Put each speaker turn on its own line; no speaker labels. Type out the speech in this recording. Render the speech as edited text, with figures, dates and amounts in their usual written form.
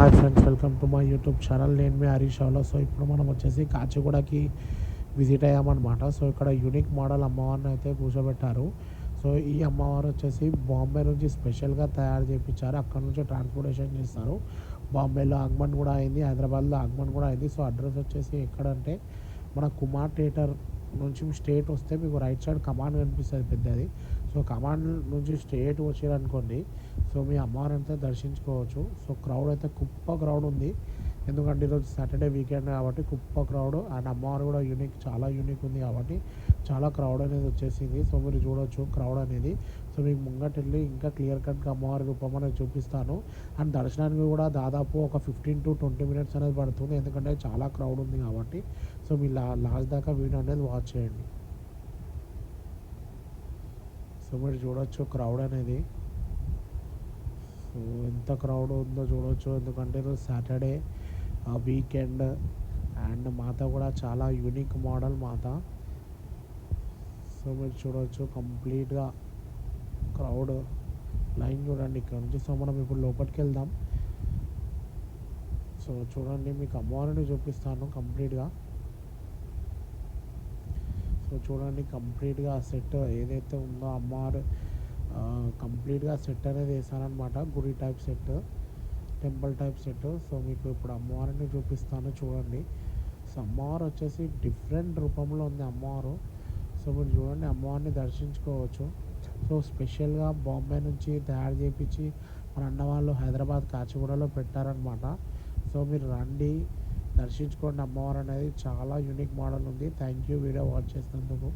Hi friends, welcome to my YouTube channel. నేను మీ Harish రావులో. So ఇప్పుడు మనం వచ్చేసి కాచిగూడకి విజిట్ అయ్యామన్నమాట. సో ఇక్కడ యూనిక్ మోడల్ అమ్మవారిని అయితే కూర్చోబెట్టారు. సో ఈ అమ్మవారు వచ్చేసి బాంబే నుంచి స్పెషల్గా తయారు చేయించారు. అక్కడ నుంచి ట్రాన్స్పోర్టేషన్ చేస్తారు. బాంబేలో ఆగమన్ కూడా అయింది, హైదరాబాద్లో ఆగమన్ కూడా అయింది. సో అడ్రస్ వచ్చేసి ఎక్కడంటే మన కుమార్ థియేటర్ నుంచి స్ట్రేట్ వస్తే మీకు రైట్ సైడ్ కమాండ్ కనిపిస్తుంది పెద్దది. సో కమాండ్ నుంచి స్ట్రేట్ వచ్చారనుకోండి, సో మీ అమ్మవారిని అయితే దర్శించుకోవచ్చు. సో క్రౌడ్ అయితే కుప్ప క్రౌడ్ ఉంది, ఎందుకంటే ఈరోజు సాటర్డే వీకెండ్ కాబట్టి కుప్ప క్రౌడ్. అండ్ అమ్మవారు కూడా చాలా యూనిక్ ఉంది కాబట్టి చాలా క్రౌడ్ అనేది వచ్చేసింది. సో మీరు చూడవచ్చు క్రౌడ్ అనేది. సో మీకు ముంగటెళ్ళి ఇంకా క్లియర్ కట్గా అమ్మవారి రూపం అనేది చూపిస్తాను. అండ్ దర్శనానికి కూడా దాదాపు ఒక 15 to 20 minutes అనేది పడుతుంది, ఎందుకంటే చాలా క్రౌడ్ ఉంది కాబట్టి. సో మీరు లాస్ట్ దాకా వీడియో అనేది వాచ్ చేయండి. సో మీరు చూడొచ్చు క్రౌడ్ అనేది. సో ఎంత క్రౌడ్ ఉందో చూడవచ్చు, ఎందుకంటే ఈరోజు సాటర్డే వీకెండ్. అండ్ మాత కూడా చాలా యూనిక్ మోడల్ మాత. సో మీరు చూడవచ్చు కంప్లీట్గా క్రౌడ్ లైన్ చూడండి ఇక్కడ నుంచి. సో మనం ఇప్పుడు లోపలికి వెళ్దాం. సో చూడండి, మీకు అమ్మవారిని చూపిస్తాను కంప్లీట్గా. సో చూడండి కంప్లీట్గా సెట్ ఏదైతే ఉందో అమ్మవారు కంప్లీట్గా సెట్ అనేది వేసారనమాట. గుడి type set, temple type set. So మీకు ఇప్పుడు అమ్మవారిని చూపిస్తాను చూడండి. సో అమ్మవారు వచ్చేసి డిఫరెంట్ రూపంలో ఉంది అమ్మవారు. సో మీరు చూడండి అమ్మవారిని దర్శించుకోవచ్చు. సో స్పెషల్గా బాంబే నుంచి తయారు చేయించి మన అన్న వాళ్ళు హైదరాబాద్ కాచిగూడలో పెట్టారనమాట. సో మీరు రండి, దర్శించుకోండి అమ్మవారు అనేది. చాలా యూనిక్ మోడల్ ఉంది. థ్యాంక్ యూ వీడియో వాచ్ చేసినందుకు.